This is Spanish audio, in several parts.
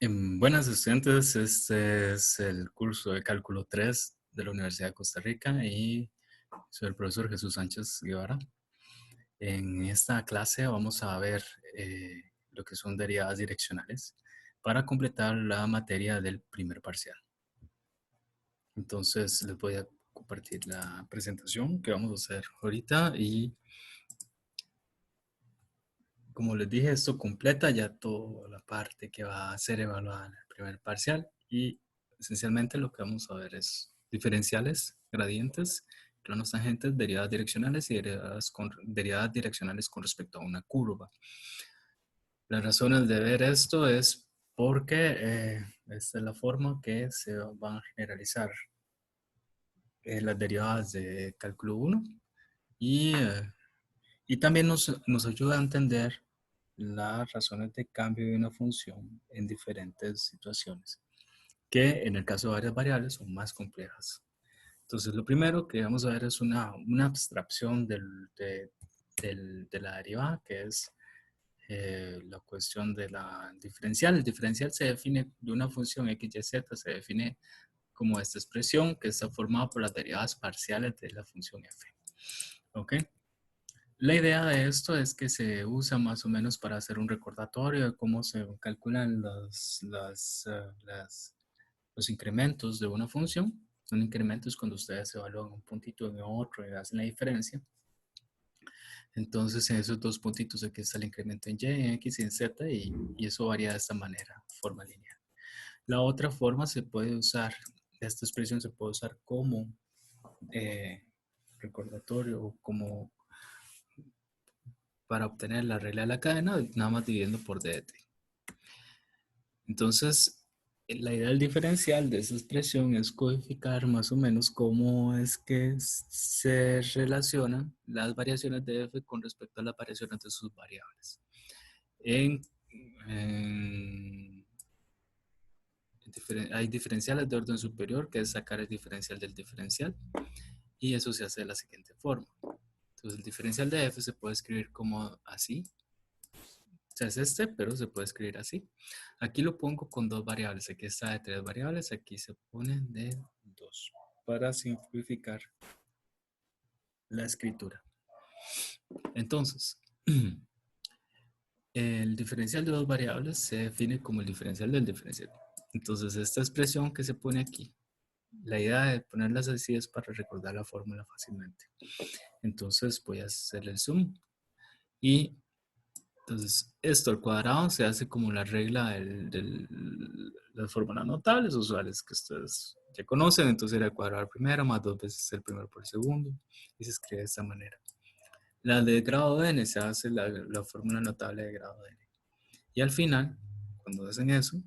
Buenas estudiantes, este es el curso de Cálculo 3 de la Universidad de Costa Rica y soy el profesor Jesús Sánchez Guevara. En esta clase vamos a ver lo que son derivadas direccionales para completar la materia del primer parcial. Entonces les voy a compartir la presentación que vamos a hacer ahorita y como les dije, esto completa ya toda la parte que va a ser evaluada en el primer parcial y esencialmente lo que vamos a ver es diferenciales, gradientes, planos tangentes, derivadas direccionales y derivadas direccionales con respecto a una curva. Las razones de ver esto es porque esta es la forma que se van a generalizar las derivadas de cálculo 1 y, y también nos ayuda a entender las razones de cambio de una función en diferentes situaciones, que en el caso de varias variables son más complejas. Entonces, lo primero que vamos a ver es una abstracción de la derivada, que es la cuestión de la diferencial. El diferencial se define de una función x, y, z, se define como esta expresión que está formada por las derivadas parciales de la función f. ¿Ok? La idea de esto es que se usa más o menos para hacer un recordatorio de cómo se calculan los incrementos de una función. Un incremento es cuando ustedes evalúan un puntito en otro y hacen la diferencia. Entonces, en esos dos puntitos aquí está el incremento en y, en x y en z, y eso varía de esta manera, forma lineal. La otra forma se puede usar, esta expresión se puede usar como recordatorio o como para obtener la regla de la cadena, nada más dividiendo por dt. Entonces, la idea del diferencial de esa expresión es codificar más o menos cómo es que se relacionan las variaciones de f con respecto a las variaciones de sus variables. Hay diferenciales de orden superior, que es sacar el diferencial del diferencial, y eso se hace de la siguiente forma. Entonces, el diferencial de f se puede escribir como así. O sea, es este, pero se puede escribir así. Aquí lo pongo con dos variables. Aquí está de 3 variables, aquí se pone de 2 para simplificar la escritura. Entonces, el diferencial de dos variables se define como el diferencial del diferencial. Entonces, esta expresión que se pone aquí, la idea de ponerlas así es para recordar la fórmula fácilmente. Entonces, voy a hacer el zoom y entonces, esto al cuadrado se hace como la regla de las fórmulas notables usuales que ustedes ya conocen. Entonces, era el cuadrado al primero más 2 veces el primero por el segundo. Y se escribe de esta manera. La de grado de n se hace la fórmula notable de grado de n. Y al final, cuando hacen eso,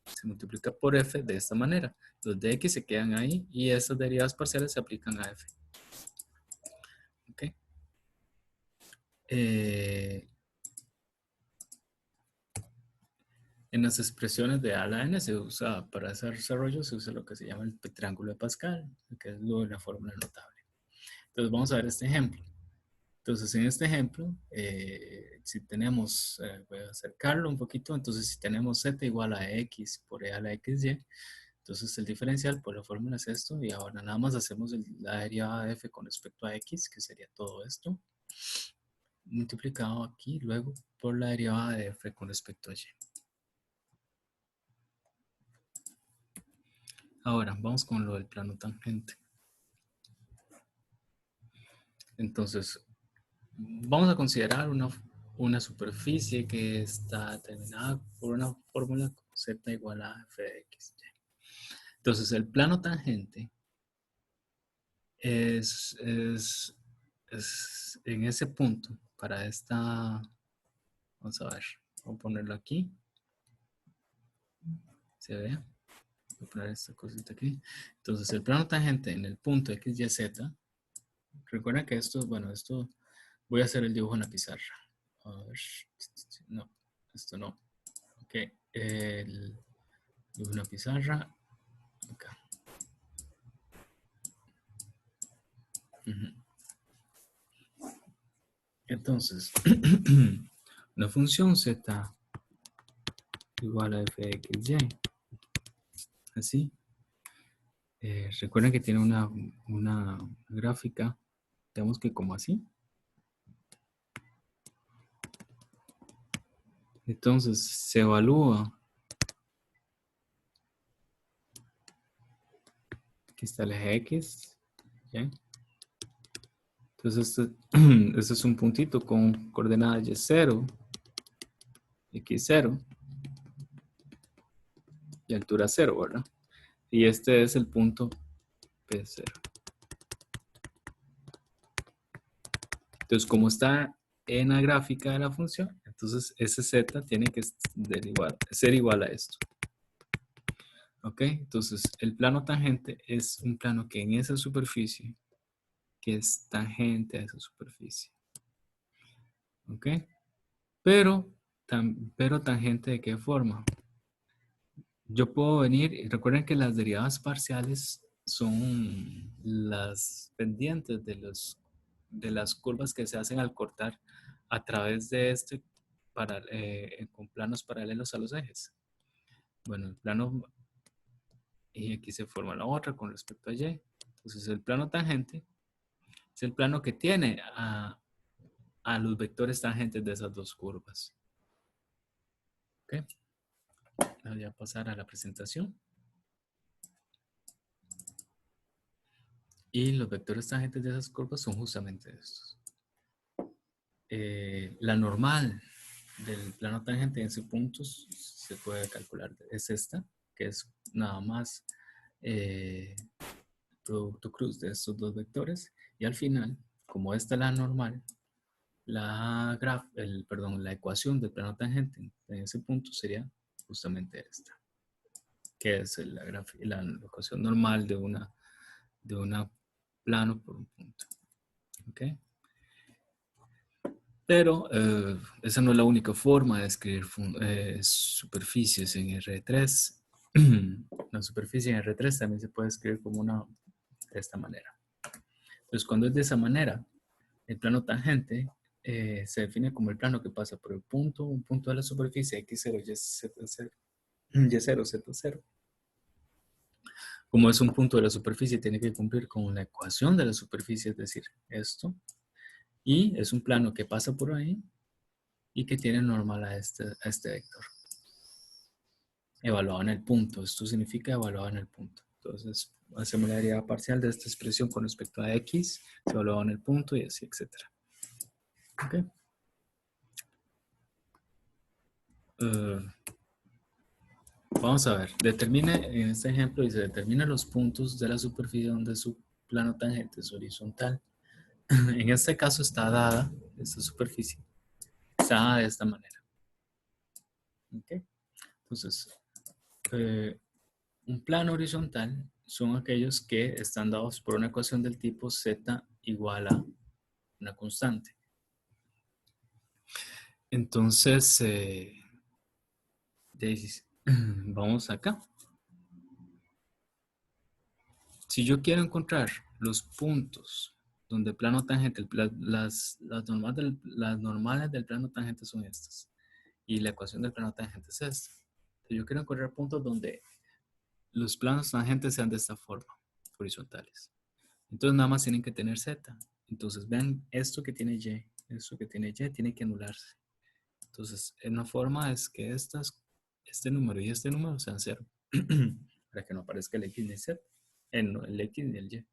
se multiplica por f de esta manera. Los de x se quedan ahí y estas derivadas parciales se aplican a f. ¿Ok? En las expresiones de A a la N se usa, para ese desarrollo, se usa lo que se llama el triángulo de Pascal, que es lo de la fórmula notable. Entonces vamos a ver este ejemplo. Entonces en este ejemplo, si tenemos, voy a acercarlo un poquito, entonces si tenemos z igual a x por e a la xy, entonces el diferencial por la fórmula es esto, y ahora nada más hacemos la derivada de f con respecto a x, que sería todo esto, multiplicado aquí luego por la derivada de f con respecto a y. Ahora, vamos con lo del plano tangente. Entonces, vamos a considerar una superficie que está determinada por una fórmula z igual a f de x. Entonces, el plano tangente es en ese punto, para esta, vamos a ver, voy a ponerlo aquí, se ve, voy a poner esta cosita aquí. Entonces, el plano tangente en el punto x, y, z, recuerda que esto, bueno, esto, voy a hacer el dibujo en la pizarra. A ver, no, esto no. Ok, el dibujo en la pizarra, acá. Entonces, una función z igual a fxy. Así. Recuerden que tiene una gráfica, digamos que como así. Entonces se evalúa. Aquí está el eje X. ¿Ya? Entonces este es un puntito con coordenadas Y0, X0 y altura 0, ¿verdad? Y este es el punto P0. Entonces, como está en la gráfica de la función, entonces ese z tiene que ser igual a esto. ¿Ok? Entonces, el plano tangente es un plano que en esa superficie, que es tangente a esa superficie. ¿Ok? Pero tangente ¿de qué forma? Yo puedo venir, y recuerden que las derivadas parciales son las pendientes de las curvas que se hacen al cortar a través de con planos paralelos a los ejes. Bueno, el plano, y aquí se forma la otra con respecto a Y. Entonces el plano tangente es el plano que tiene a los vectores tangentes de esas dos curvas. ¿Ok? Voy a pasar a la presentación. Y los vectores tangentes de esas curvas son justamente estos. La normal del plano tangente en ese punto se puede calcular. Es esta, que es nada más producto cruz de estos dos vectores. Y al final, como esta es la normal, la ecuación del plano tangente en ese punto sería justamente esta, que es la ecuación normal de una plano por un punto. ¿Ok? Pero esa no es la única forma de escribir superficies en R3. La superficie en R3 también se puede escribir como de esta manera. Entonces, cuando es de esa manera, el plano tangente se define como el plano que pasa por un punto de la superficie X0, Y0, Y0, Z0. Como es un punto de la superficie, tiene que cumplir con la ecuación de la superficie, es decir, esto. Y es un plano que pasa por ahí y que tiene normal a este vector. Evaluado en el punto. Esto significa evaluado en el punto. Entonces, hacemos la derivada parcial de esta expresión con respecto a X, se evalúa en el punto y así, etc. ¿Ok? Vamos a ver. En este ejemplo dice, determina los puntos de la superficie donde su plano tangente es horizontal. En este caso está dada esta superficie. Está dada de esta manera. ¿Ok? Entonces, un plano horizontal son aquellos que están dados por una ecuación del tipo z igual a una constante. Entonces, vamos acá. Si yo quiero encontrar los puntos donde el plano tangente, las normales del plano tangente son estas, y la ecuación del plano tangente es esta. Entonces, yo quiero encontrar puntos donde los planos tangentes sean de esta forma, horizontales. Entonces nada más tienen que tener z. Entonces vean, esto que tiene y, tiene que anularse. Entonces, una forma es que este número y este número sean cero. Para que no aparezca el x ni el z. El x ni el y.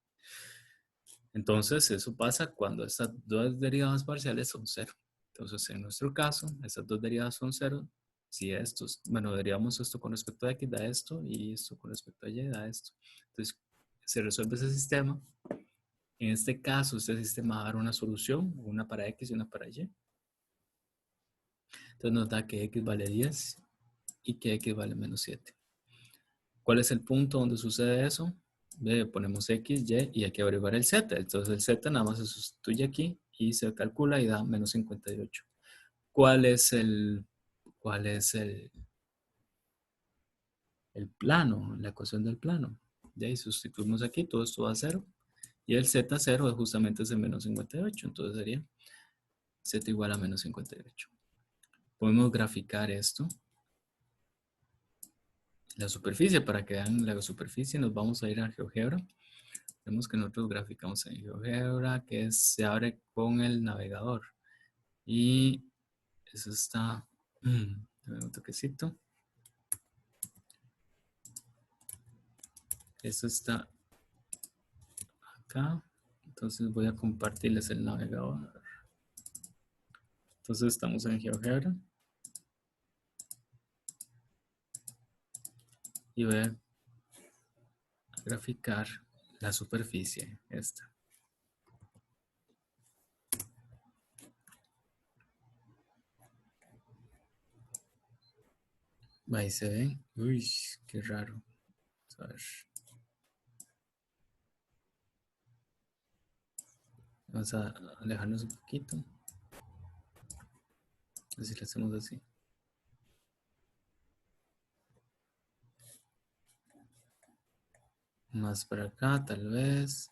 Entonces, eso pasa cuando estas dos derivadas parciales son cero. Entonces, en nuestro caso, estas dos derivadas son cero. Si derivamos esto con respecto a x, da esto, y esto con respecto a y, da esto. Entonces, se resuelve ese sistema. En este caso, este sistema va a dar una solución, una para x y una para y. Entonces nos da que x vale 10 y que x vale menos 7. ¿Cuál es el punto donde sucede eso? Ponemos x, y hay que averiguar el z. Entonces el z nada más se sustituye aquí y se calcula y da menos 58. ¿Cuál es el plano? La ecuación del plano. De ahí sustituimos aquí, todo esto va a 0. Y el z0 es justamente ese menos 58. Entonces sería z igual a menos 58. Podemos graficar esto. la superficie. Para que vean la superficie, nos vamos a ir a GeoGebra. Vemos que nosotros graficamos en GeoGebra, que se abre con el navegador. Y eso está... dame un toquecito. Eso está acá. Entonces voy a compartirles el navegador. Entonces estamos en GeoGebra. Y voy a graficar la superficie. Esta. Ahí se ve. Uy, qué raro. A ver. Vamos a alejarnos un poquito. A ver si lo hacemos así. Más para acá, tal vez.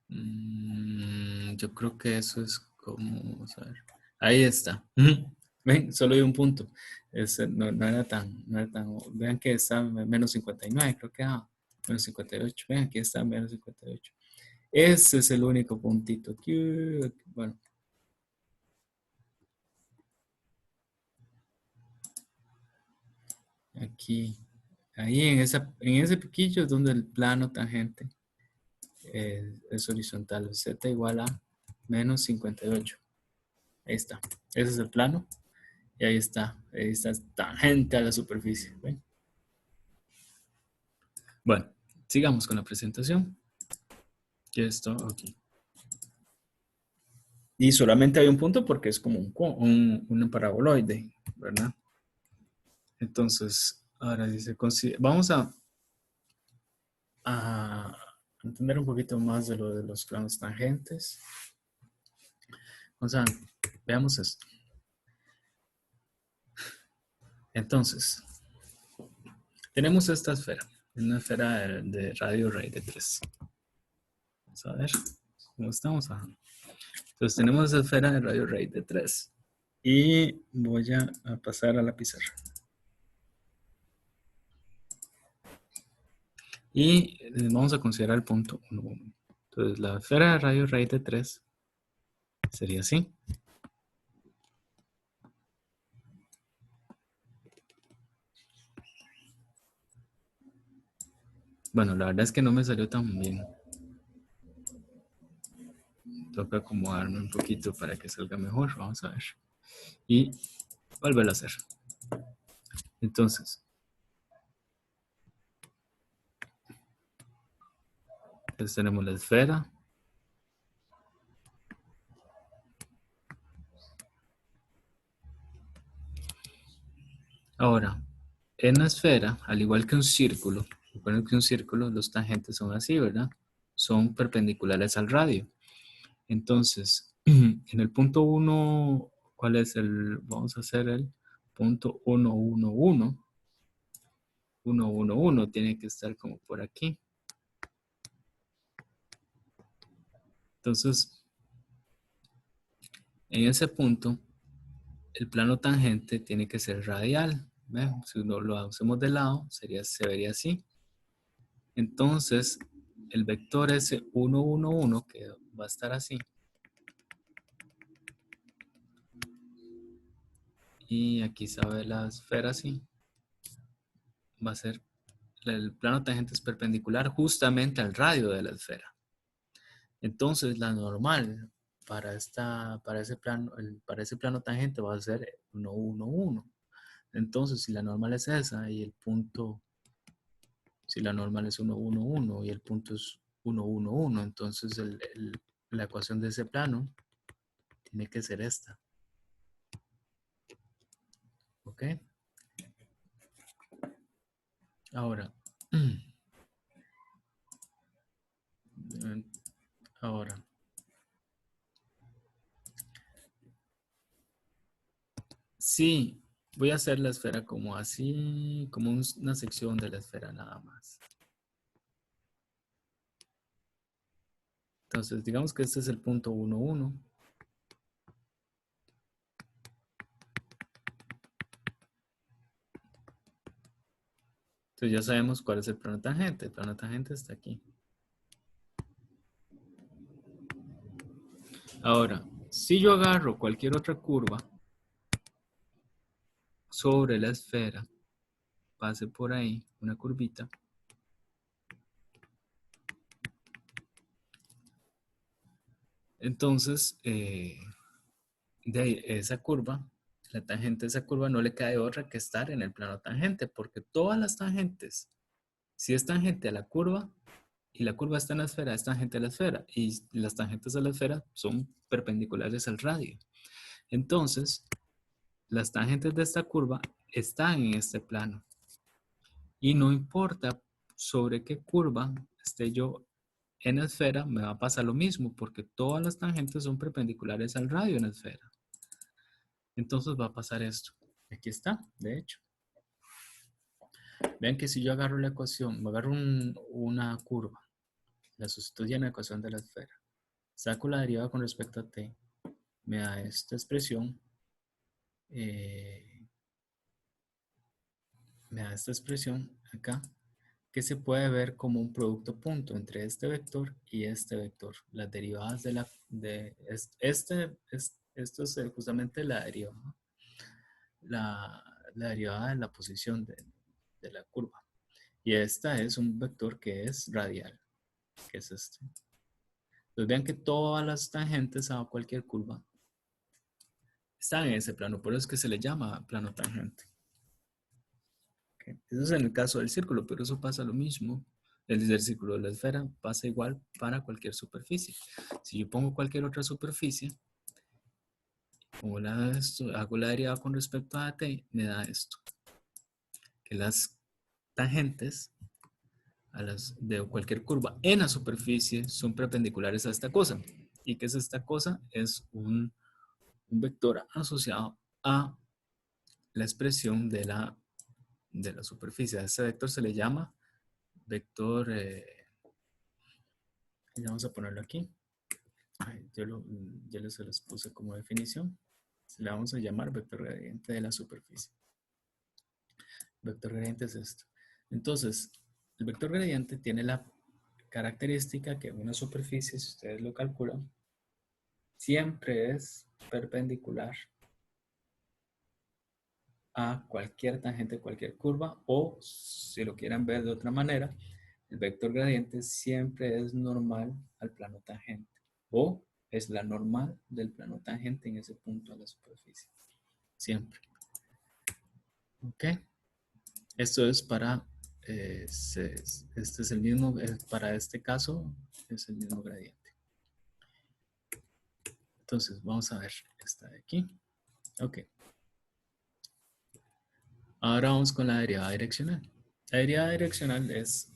Yo creo que eso es como, vamos a ver. Ahí está. Ven, solo hay un punto. No era tan, vean que está menos 59, creo que menos 58. Vean, aquí está menos 58. Ese es el único puntito. Bueno, aquí. Ahí en ese piquillo es donde el plano tangente es horizontal. Z igual a menos 58. Ahí está. Ese es el plano. Y ahí está. Ahí está tangente a la superficie. ¿Ven? Bueno, sigamos con la presentación. Ya está aquí. Y solamente hay un punto porque es como un paraboloide, ¿verdad? Entonces, ahora dice, vamos a entender un poquito más de lo de los planos tangentes. O sea, veamos esto. Entonces, tenemos esta esfera, una esfera de radio Ray de 3. Vamos a ver cómo estamos. Ajá. Entonces, tenemos esa esfera de radio Ray de 3. Y voy a pasar a la pizarra. Y vamos a considerar el punto 1, 1. Entonces, la esfera de radio Ray de 3 sería así. Bueno, la verdad es que no me salió tan bien. Toca acomodarme un poquito para que salga mejor. Vamos a ver. Y volver a hacer. Entonces tenemos la esfera. Ahora, en la esfera, al igual que un círculo, recuerden que un círculo, los tangentes son así, ¿verdad? Son perpendiculares al radio. Entonces, en el punto 1, ¿cuál es el? Vamos a hacer el punto 1, 1, 1. 1, 1, 1 tiene que estar como por aquí. Entonces, en ese punto, el plano tangente tiene que ser radial. ¿Ven? Si lo hacemos de lado, se vería así. Entonces, el vector S1, 1, 1, que va a estar así. Y aquí se ve la esfera así. Va a ser, el plano tangente es perpendicular justamente al radio de la esfera. Entonces, la normal para ese plano tangente va a ser 1, 1, 1. Entonces, si la normal es esa y el punto, si la normal es 1, 1, 1 y el punto es 1, 1, 1, entonces la ecuación de ese plano tiene que ser esta. ¿Ok? Ahora, ahora, sí, voy a hacer la esfera como así, como una sección de la esfera nada más. Entonces, digamos que este es el punto 1, 1. Entonces ya sabemos cuál es el plano tangente. El plano tangente está aquí. Ahora, si yo agarro cualquier otra curva sobre la esfera, pase por ahí una curvita, entonces de ahí, esa curva, la tangente de esa curva no le cae otra que estar en el plano tangente, porque todas las tangentes, si es tangente a la curva y la curva está en la esfera, es tangente a la esfera, y las tangentes a la esfera son perpendiculares al radio. Entonces, las tangentes de esta curva están en este plano. Y no importa sobre qué curva esté yo en la esfera, me va a pasar lo mismo, porque todas las tangentes son perpendiculares al radio en la esfera. Entonces va a pasar esto. Aquí está, de hecho. Vean que si yo agarro la ecuación, me agarro una curva, la sustituyo en la ecuación de la esfera, saco la derivada con respecto a t, me da esta expresión, eh, acá, que se puede ver como un producto punto entre este vector y este vector. Las derivadas esto es justamente la derivada, la derivada de la posición de la curva. Y esta es un vector que es radial, que es este. Entonces vean que todas las tangentes a cualquier curva están en ese plano, por eso es que se le llama plano tangente. ¿Okay? Eso es en el caso del círculo, pero eso pasa lo mismo. El del círculo de la esfera pasa igual para cualquier superficie. Si yo pongo cualquier otra superficie, hago la derivada con respecto a t, me da esto. Que las tangentes de cualquier curva en la superficie son perpendiculares a esta cosa. ¿Y qué es esta cosa? Es un vector asociado a la expresión de la superficie. A este vector se le llama vector, vamos a ponerlo aquí. Yo se los puse como definición. Le vamos a llamar vector gradiente de la superficie. Vector gradiente es esto. Entonces, el vector gradiente tiene la característica que una superficie, si ustedes lo calculan, siempre es perpendicular a cualquier tangente, cualquier curva, o si lo quieren ver de otra manera, el vector gradiente siempre es normal al plano tangente, o es la normal del plano tangente en ese punto a la superficie. Siempre. ¿Ok? Esto es para, este es el mismo, para este caso es el mismo gradiente. Entonces, vamos a ver esta de aquí. Ok. Ahora vamos con la derivada direccional. La derivada direccional es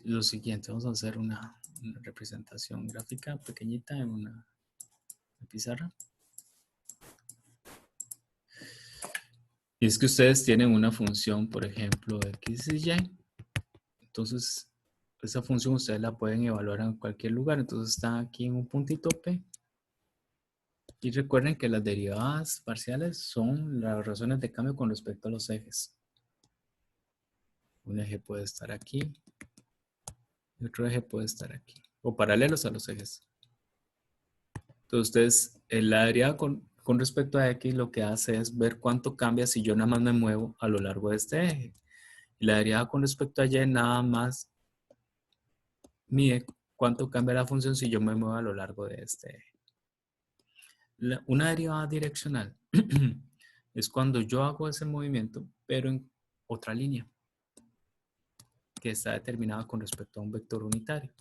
lo siguiente. Vamos a hacer una representación gráfica pequeñita en una pizarra. Y es que ustedes tienen una función, por ejemplo, x y y. Entonces, esa función ustedes la pueden evaluar en cualquier lugar. Entonces, está aquí en un puntito P. Y recuerden que las derivadas parciales son las razones de cambio con respecto a los ejes. Un eje puede estar aquí y otro eje puede estar aquí, o paralelos a los ejes. Entonces, ustedes, la derivada con respecto a x lo que hace es ver cuánto cambia si yo nada más me muevo a lo largo de este eje. Y la derivada con respecto a y nada más mide cuánto cambia la función si yo me muevo a lo largo de este eje. Una derivada direccional es cuando yo hago ese movimiento, pero en otra línea que está determinada con respecto a un vector unitario.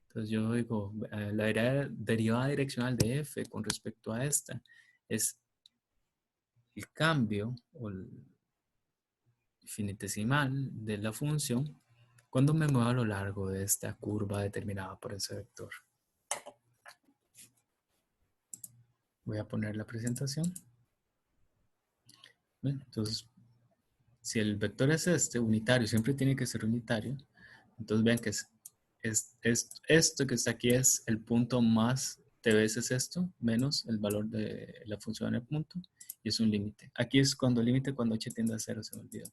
Entonces yo digo, la derivada direccional de f con respecto a esta es el cambio o el infinitesimal de la función cuando me muevo a lo largo de esta curva determinada por ese vector. Voy a poner la presentación. Bien, entonces, si el vector es este, unitario, siempre tiene que ser unitario. Entonces vean que esto que está aquí es el punto más t veces esto, menos el valor de la función en el punto. y es un límite. Aquí es cuando el límite, cuando h tiende a 0, se me olvidó.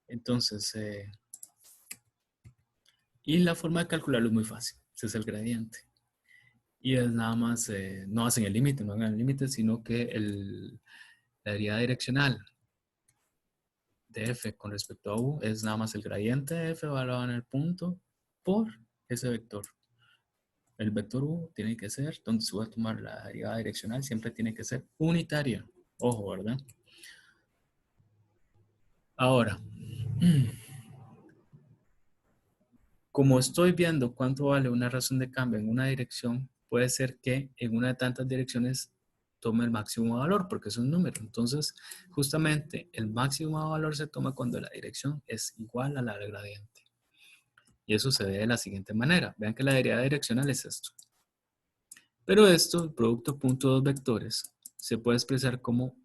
Entonces, y la forma de calcularlo es muy fácil. Ese es el gradiente. Y es nada más, no hacen el límite, no hagan el límite, sino que la derivada direccional de f con respecto a u es nada más el gradiente de f evaluado en el punto por ese vector. El vector u tiene que ser, donde se va a tomar la derivada direccional, siempre tiene que ser unitaria. Ojo, ¿verdad? Ahora, como estoy viendo cuánto vale una razón de cambio en una dirección, puede ser que en una de tantas direcciones tome el máximo valor, porque es un número. Entonces, justamente el máximo valor se toma cuando la dirección es igual a la del gradiente. Y eso se ve de la siguiente manera. Vean que la derivada direccional es esto. Pero esto, el producto punto de dos vectores, se puede expresar como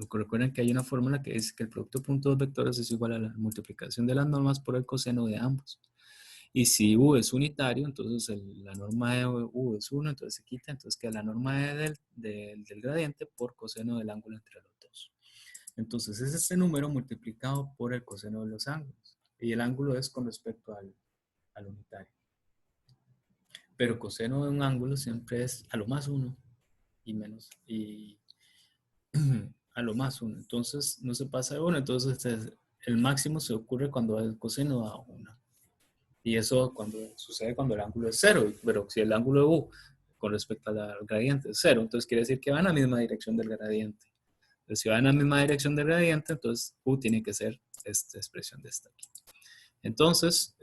recuerden que hay una fórmula que dice que el producto punto de dos vectores es igual a la multiplicación de las normas por el coseno de ambos. Y si u es unitario, entonces la norma de u es 1, entonces se quita, entonces queda la norma del gradiente por coseno del ángulo entre los dos. Entonces es este número multiplicado por el coseno de los ángulos. Y el ángulo es con respecto al unitario. Pero coseno de un ángulo siempre es a lo más 1 y menos, y a lo más 1. Entonces no se pasa de 1, entonces el máximo se ocurre cuando el coseno da 1. Y eso sucede cuando el ángulo es 0, pero si el ángulo de u con respecto al gradiente es 0, entonces quiere decir que va en la misma dirección del gradiente. Entonces, si va en la misma dirección del gradiente, entonces u tiene que ser esta expresión de esta aquí. Entonces,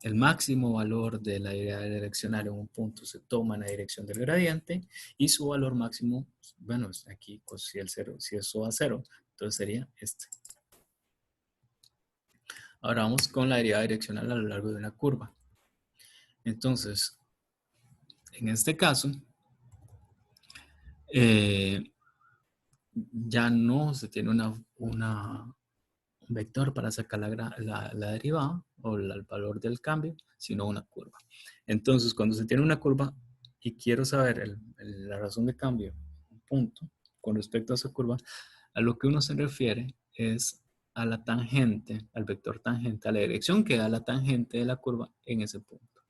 el máximo valor de la derivada direccional en un punto se toma en la dirección del gradiente y su valor máximo, bueno, aquí si eso va a 0, entonces sería este. Ahora vamos con la derivada direccional a lo largo de una curva. Entonces, en este caso, ya no se tiene un vector para sacar la derivada o el valor del cambio, sino una curva. Entonces, cuando se tiene una curva y quiero saber la razón de cambio, un punto, con respecto a esa curva, a lo que uno se refiere es a la tangente, al vector tangente, a la dirección que da la tangente de la curva en ese punto.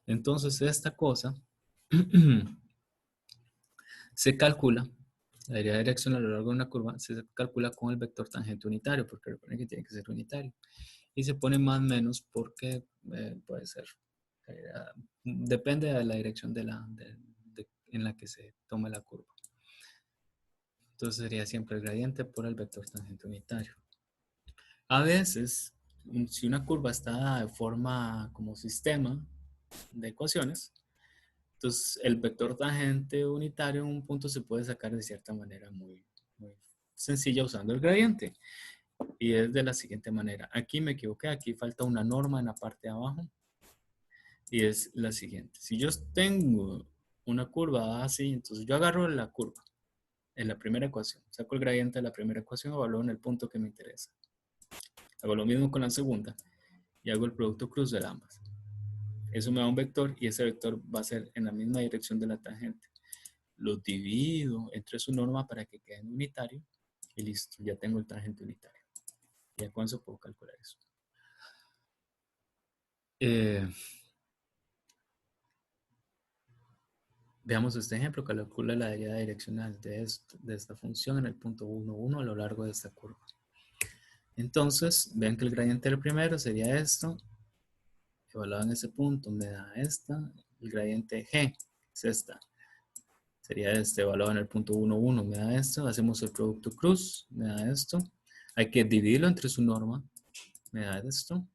Entonces, esta cosa se calcula, la derivada direccional a lo largo de una curva se calcula con el vector tangente unitario, porque recuerden que tiene que ser unitario. Y se pone más o menos porque puede ser, depende de la dirección en la que se tome la curva. Entonces sería siempre el gradiente por el vector tangente unitario. A veces, si una curva está de forma como sistema de ecuaciones, entonces el vector tangente unitario en un punto se puede sacar de cierta manera muy sencilla usando el gradiente. Y es de la siguiente manera. Aquí me equivoqué, aquí falta una norma en la parte de abajo. Y es la siguiente. Si yo tengo una curva así, entonces yo agarro la curva en la primera ecuación, saco el gradiente de la primera ecuación, evalúo en el punto que me interesa. Hago lo mismo con la segunda y hago el producto cruz de ambas. Eso me da un vector y ese vector va a ser en la misma dirección de la tangente. Lo divido entre su norma para que quede en unitario y listo, ya tengo el tangente unitario. Ya con eso puedo calcular eso. Veamos este ejemplo. Calcula la derivada direccional de esta función en el punto 1, 1 a lo largo de esta curva. Entonces, vean que el gradiente del primero sería esto. Evaluado en ese punto me da esta. El gradiente G es esta. Sería este evaluado en el punto 1, 1 me da esto. Hacemos el producto cruz, me da esto. Hay que dividirlo entre su norma, me da esto.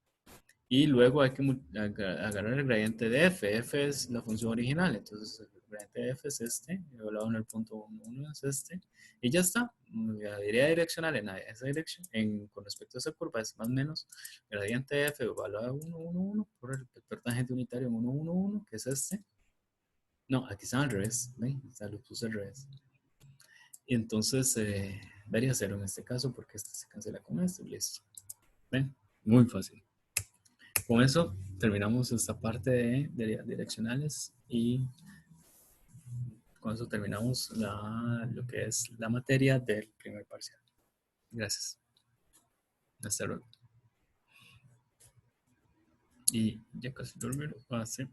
Y luego hay que agarrar el gradiente de f. F es la función original. Entonces el gradiente de f es este. Evaluado en el punto 1, 1 es este. Y ya está. La derivada direccional en esa dirección, con respecto a esa curva, es más o menos gradiente de f evaluado en 1, 1, 1 por el vector tangente unitario en 1, 1, 1, que es este. No, aquí está al revés. ¿Ven? Lo puse al revés. Y entonces debería cero en este caso porque este se cancela con este y listo. ¿Ven? Muy fácil. Con eso terminamos esta parte de direccionales y Con eso terminamos lo que es la materia del primer parcial. Gracias. Hasta luego. Y ya casi dormir. Ah, sí.